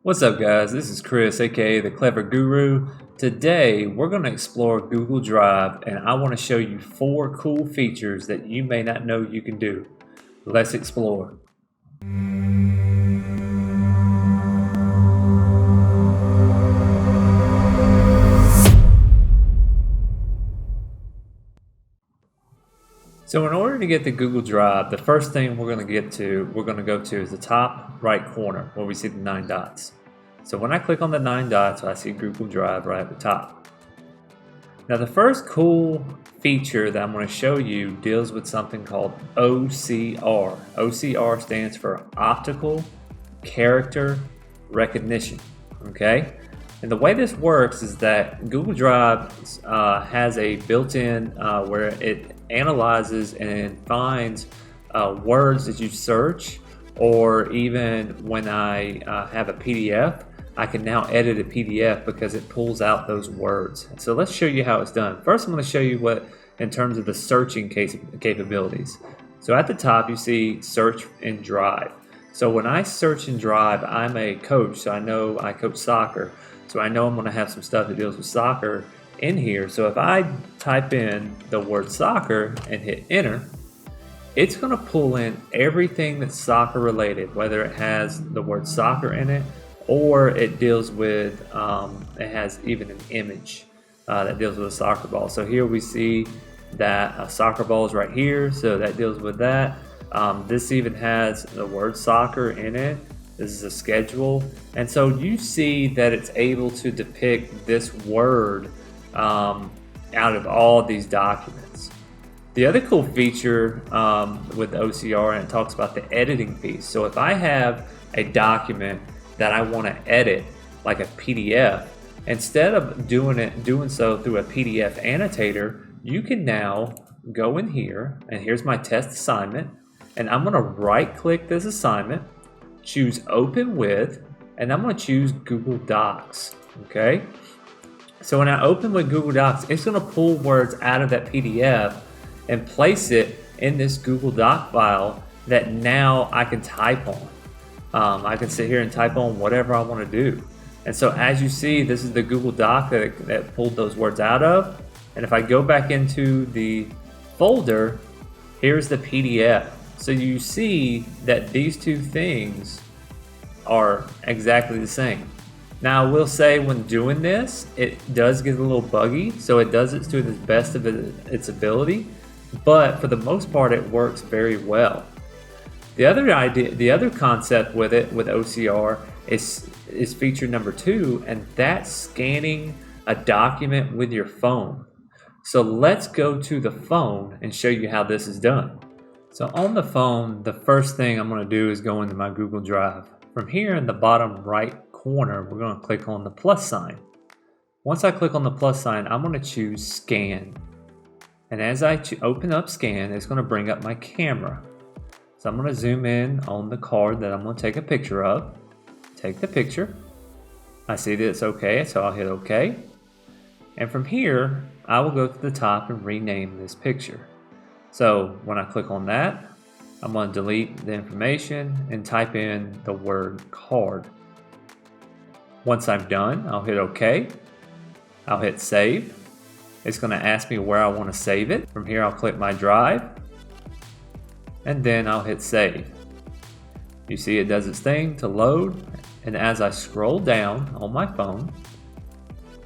What's up, guys? This is Chris, aka the Clever Guru. Today we're going to explore Google Drive, and I want to show you 4 cool features that you may not know you can do. Let's explore. So in order to get to Google Drive, the first thing we're going to go to is the top right corner where we see the 9 dots. So when I click on the 9 dots, I see Google Drive right at the top. Now the first cool feature that I'm going to show you deals with something called OCR. OCR stands for Optical Character Recognition. Okay? And the way this works is that Google Drive has a built-in where it analyzes and finds words that you search, or even when I have a PDF, I can now edit a PDF because it pulls out those words. So let's show you how it's done. First, I'm going to show you what, in terms of the searching capabilities. So at the top, you see search in Drive. So when I search in Drive, I'm a coach, so I know I coach soccer. So I know I'm going to have some stuff that deals with soccer in here. So if I type in the word soccer and hit enter, it's going to pull in everything that's soccer related, whether it has the word soccer in it or it deals with, it has even an image that deals with a soccer ball. So here we see that a soccer ball is right here, so that deals with that. This even has the word soccer in it. This is a schedule. And so you see that it's able to depict this word out of all these documents. The other cool feature with OCR, and it talks about the editing piece. So if I have a document that I want to edit, like a PDF, instead of doing so through a PDF annotator, you can now go in here, and here's my test assignment, and I'm going to right click this assignment, choose open with, and I'm going to choose Google Docs. Okay, so when I open with Google Docs, it's going to pull words out of that PDF and place it in this Google Doc file that now I can type on. I can sit here and type on whatever I want to do. And so as you see, this is the Google Doc that pulled those words out of. And if I go back into the folder, here's the PDF. So you see that these two things are exactly the same. Now I will say, when doing this, it does get a little buggy, so it does it to the best of its ability, but for the most part it works very well. The other concept with it, with OCR, is feature number 2, and that's scanning a document with your phone. So let's go to the phone and show you how this is done. So on the phone, the first thing I'm going to do is go into my Google Drive. From here in the bottom right corner, we're going to click on the plus sign. Once I click on the plus sign, I'm going to choose Scan. And as I open up Scan, it's going to bring up my camera. So I'm going to zoom in on the card that I'm going to take a picture of. Take the picture. I see that it's okay, so I'll hit OK. And from here, I will go to the top and rename this picture. So when I click on that, I'm going to delete the information and type in the word card. Once I'm done, I'll hit OK. I'll hit save. It's going to ask me where I want to save it. From here, I'll click my drive, and then I'll hit save. You see it does its thing to load, and as I scroll down on my phone,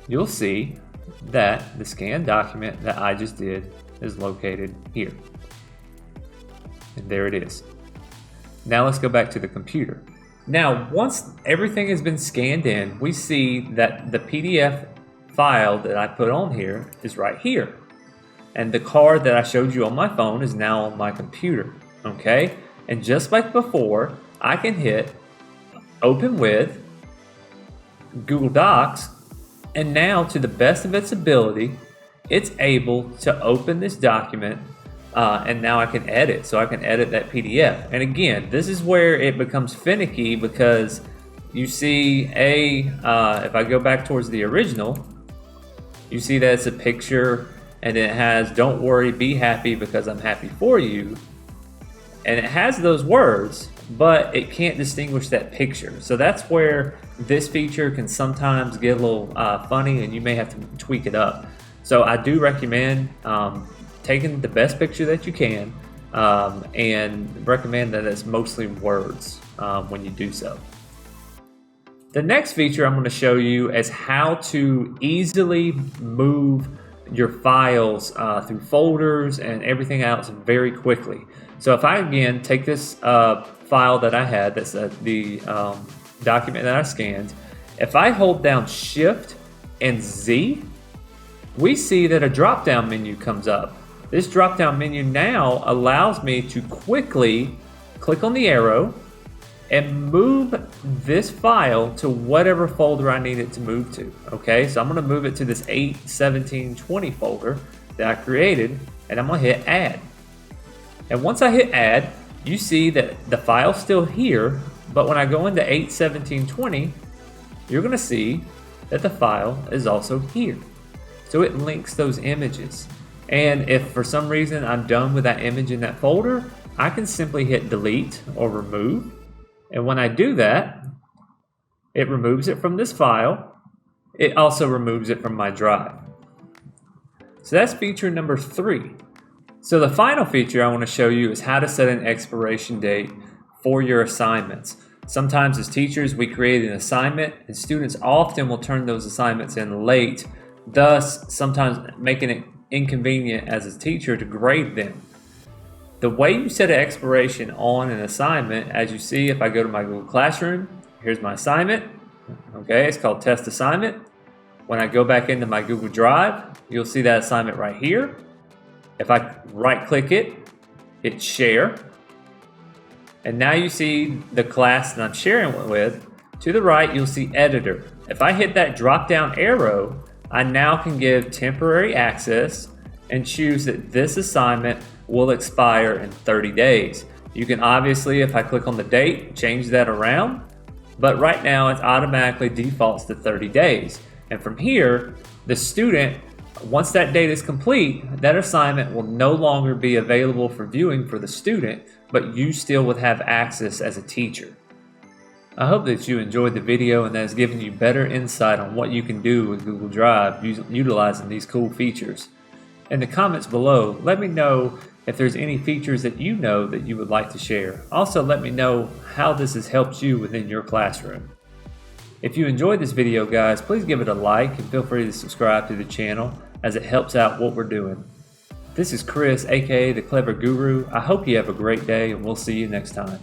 you'll see that the scanned document that I just did is located here. And there it is. Now let's go back to the computer. Now, once everything has been scanned in, we see that the PDF file that I put on here is right here. And the card that I showed you on my phone is now on my computer. Okay? And just like before, I can hit open with Google Docs, and now, to the best of its ability, it's able to open this document, and now I can edit. So I can edit that PDF. And again, this is where it becomes finicky, because you see if I go back towards the original, you see that it's a picture, and it has "Don't worry, be happy because I'm happy for you." And it has those words, but it can't distinguish that picture. So that's where this feature can sometimes get a little funny, and you may have to tweak it up. So I do recommend taking the best picture that you can, and recommend that it's mostly words when you do so. The next feature I'm going to show you is how to easily move your files through folders and everything else very quickly. So if I again take this file that I had, that's the document that I scanned, if I hold down Shift and Z, we see that a drop-down menu comes up. This drop-down menu now allows me to quickly click on the arrow and move this file to whatever folder I need it to move to. Okay, so I'm going to move it to this 8/17/20 folder that I created, and I'm going to hit add. And once I hit add, you see that the file's still here, but when I go into 8/17/20, you're going to see that the file is also here. So it links those images. And if for some reason I'm done with that image in that folder, I can simply hit delete or remove. And when I do that, it removes it from this file. It also removes it from my drive. So that's feature number 3. So the final feature I want to show you is how to set an expiration date for your assignments. Sometimes as teachers, we create an assignment, and students often will turn those assignments in late, thus sometimes making it inconvenient as a teacher to grade them. The way you set an expiration on an assignment, as you see, if I go to my Google Classroom, here's my assignment. Okay, it's called Test Assignment. When I go back into my Google Drive, you'll see that assignment right here. If I right-click it, hit Share, and now you see the class that I'm sharing it with. To the right, you'll see Editor. If I hit that drop-down arrow, I now can give temporary access and choose that this assignment will expire in 30 days. You can obviously, if I click on the date, change that around, but right now it automatically defaults to 30 days. And from here, the student, once that date is complete, that assignment will no longer be available for viewing for the student, but you still would have access as a teacher. I hope that you enjoyed the video and that has given you better insight on what you can do with Google Drive utilizing these cool features. In the comments below, let me know if there's any features that you know that you would like to share. Also, let me know how this has helped you within your classroom. If you enjoyed this video, guys, please give it a like and feel free to subscribe to the channel as it helps out what we're doing. This is Chris, aka The Clever Guru. I hope you have a great day, and we'll see you next time.